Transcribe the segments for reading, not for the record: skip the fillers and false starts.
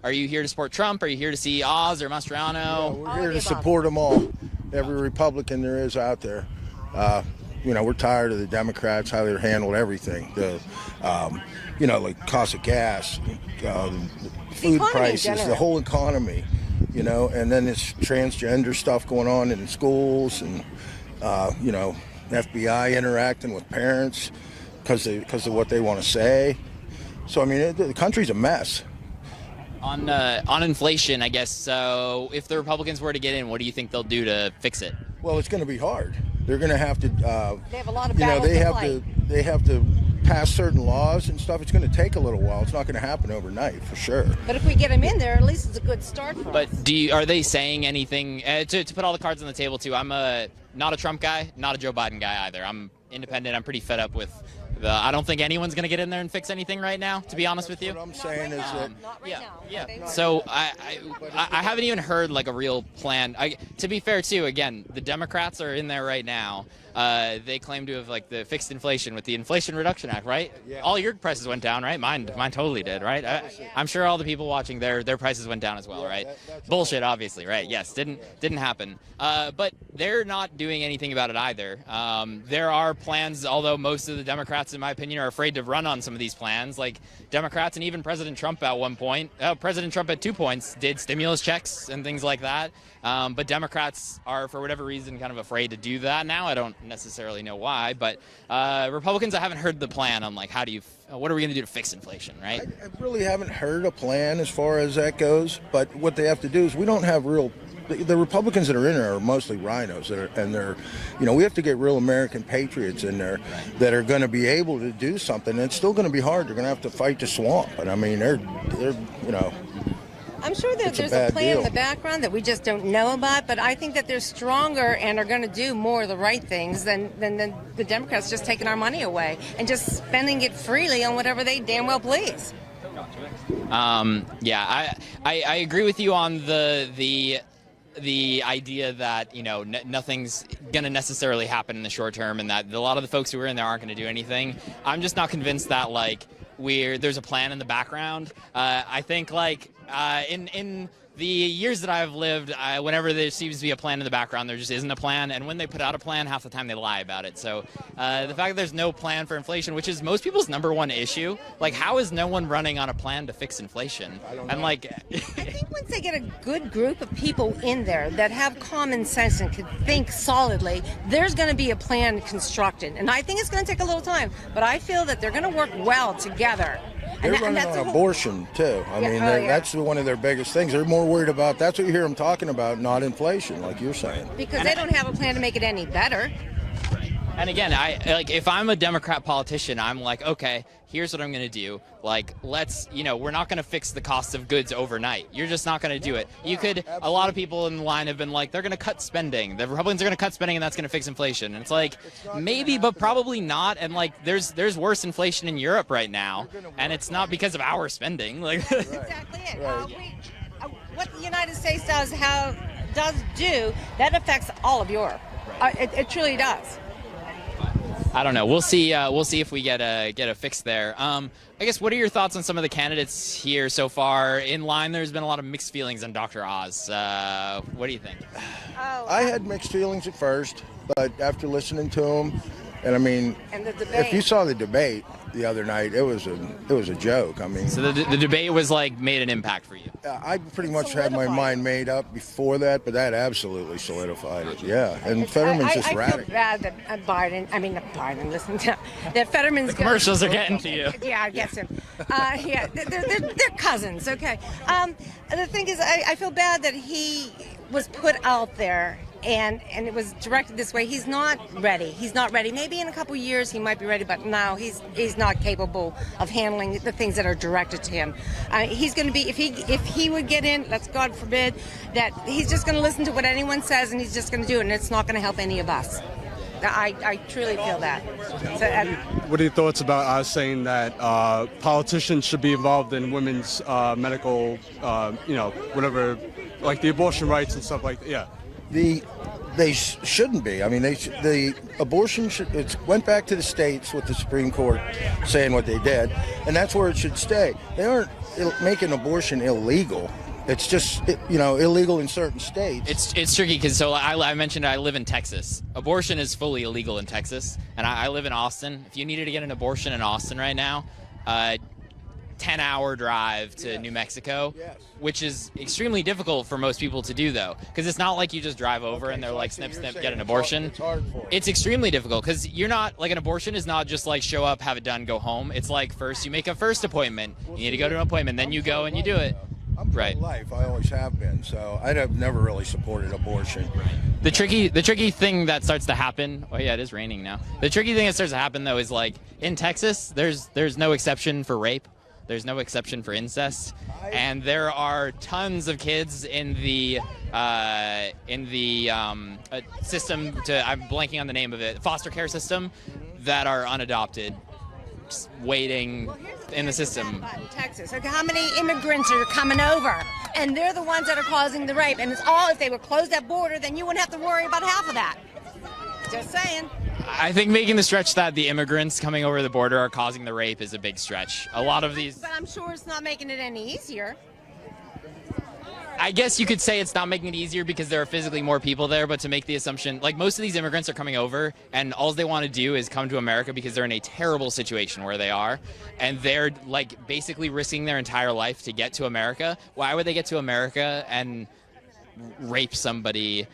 Are you here to support Trump? Are you here to see Oz or Mastriano? Yeah, we're here to support them all, every Republican there is out there. We're tired of the Democrats, how they're handled everything. Like cost of gas, food prices, the whole economy, and then this transgender stuff going on in schools and, FBI interacting with parents because of what they want to say. So, the country's a mess. On inflation, I guess, so if the Republicans were to get in, what do you think they'll do to fix it? Well, it's going to be hard. They're going to have to, they have a lot of battles to fight. They have to pass certain laws and stuff. It's going to take a little while. It's not going to happen overnight, for sure. But if we get them in there, at least it's a good start for us. But are they saying anything, to put all the cards on the table too, I'm not a Trump guy, not a Joe Biden guy either. I'm independent. I'm pretty fed up with I don't think anyone's going to get in there and fix anything right now, to be honest with you. What I'm saying is that... Yeah. So I haven't even heard like a real plan. To be fair too, again, the Democrats are in there right now. They claim to have like the fixed inflation with the Inflation Reduction Act, right? Yeah. All your prices went down, right? Mine totally did, right? I'm sure all the people watching their prices went down as well, right? Bullshit, obviously, right? Yes, didn't happen. But they're not doing anything about it either. There are plans, although most of the Democrats, in my opinion, are afraid to run on some of these plans. Like Democrats and even President Trump at one point, President Trump at 2 points did stimulus checks and things like that. But Democrats are, for whatever reason, kind of afraid to do that now. I don't necessarily know why, but Republicans, I haven't heard the plan on like what are we going to do to fix inflation, right? I really haven't heard a plan as far as that goes, but what they have to do is we don't have the Republicans that are in there are mostly rhinos, we have to get real American patriots in there that are going to be able to do something. And it's still going to be hard. They're going to have to fight the swamp, but they're I'm sure that there's a plan in the background that we just don't know about, but I think that they're stronger and are going to do more of the right things than the Democrats just taking our money away and just spending it freely on whatever they damn well please. I agree with you on the idea that nothing's going to necessarily happen in the short term, and that a lot of the folks who are in there aren't going to do anything. I'm just not convinced that there's a plan in the background. I think in the years that I've lived, whenever there seems to be a plan in the background, there just isn't a plan. And when they put out a plan, half the time they lie about it. So the fact that there's no plan for inflation, which is most people's number one issue, how is no one running on a plan to fix inflation? And I think once they get a good group of people in there that have common sense and can think solidly, there's going to be a plan constructed. And I think it's going to take a little time, but I feel that they're going to work well together. They're running on abortion, too. That's one of their biggest things. They're more worried about, that's what you hear them talking about, not inflation, like you're saying. Because they don't have a plan to make it any better. And again, if I'm a Democrat politician, I'm like, okay, here's what I'm going to do. Let's, we're not going to fix the cost of goods overnight. You're just not going to do it. A lot of people in the line have been like, they're going to cut spending. The Republicans are going to cut spending, and that's going to fix inflation. And it's maybe, but probably not. And there's worse inflation in Europe right now, and it's not because of our spending. That's exactly it. What the United States does do, that affects all of Europe. It truly does. I don't know. We'll see. We'll see if we get a fix there. I guess, what are your thoughts on some of the candidates here so far? In line, there's been a lot of mixed feelings on Dr. Oz. What do you think? I had mixed feelings at first, but after listening to him, and the debate. If you saw the debate the other night, it was a joke. So the debate was made an impact for you. I pretty much had my mind made up before that, but that absolutely solidified it. Yeah, and Fetterman's just radical. I feel bad that listen to that Fetterman's. The commercials are getting to you. Yeah, I guess him. They're cousins. Okay. The thing is, I feel bad that he was put out there. And it was directed this way. He's not ready. Maybe in a couple years he might be ready, but now he's not capable of handling the things that are directed to him. He's going to be, if he would get in, let's God forbid, that he's just going to listen to what anyone says and he's just going to do it, and it's not going to help any of us. I truly feel that. So, what are your thoughts about us saying that politicians should be involved in women's medical, whatever, like the abortion rights and stuff like that? Yeah. they shouldn't be. I mean, the abortion it went back to the states with the Supreme Court saying what they did, and that's where it should stay. They aren't making abortion illegal. It's just illegal in certain states. It's tricky because I mentioned I live in Texas. Abortion is fully illegal in Texas, and I live in Austin. If you needed to get an abortion in Austin right now, 10-hour drive to New Mexico, which is extremely difficult for most people to do, though, because it's not like you just drive over and they're like, snip, snip, get an abortion. It's hard for them. It's extremely difficult because you're not, like, an abortion is not just like show up, have it done, go home. It's like first you make a first appointment. You need to go to an appointment, then you go and you do it. I'm pro-life. I always have been, so I've never really supported abortion. The tricky thing that starts to happen. Oh yeah, it is raining now. The tricky thing that starts to happen though is like in Texas, there's no exception for rape. There's no exception for incest, and there are tons of kids in the system. I'm blanking on the name of it. Foster care system that are unadopted, just waiting in the system. In Texas, okay, how many immigrants are coming over? And they're the ones that are causing the rape. And it's all, if they would close that border, then you wouldn't have to worry about half of that. Just saying. I think making the stretch that the immigrants coming over the border are causing the rape is a big stretch. A lot of these... But I'm sure it's not making it any easier. I guess you could say it's not making it easier because there are physically more people there, but to make the assumption, like most of these immigrants are coming over and all they want to do is come to America because they're in a terrible situation where they are, and they're like basically risking their entire life to get to America. Why would they get to America and rape somebody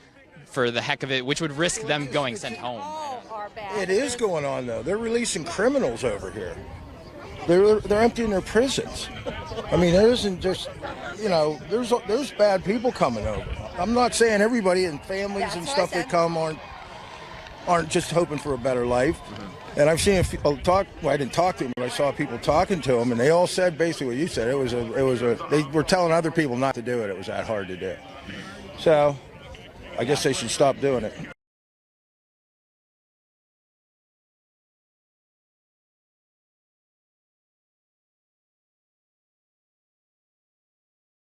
for the heck of it, which would risk them going sent home? It is going on, though. They're releasing criminals over here. They're emptying their prisons. I mean, there isn't just, there's bad people coming over. I'm not saying everybody and families and stuff that come aren't just hoping for a better life. And I've seen I didn't talk to them, but I saw people talking to them, and they all said basically what you said. They were telling other people not to do it. It was that hard to do. So I guess they should stop doing it.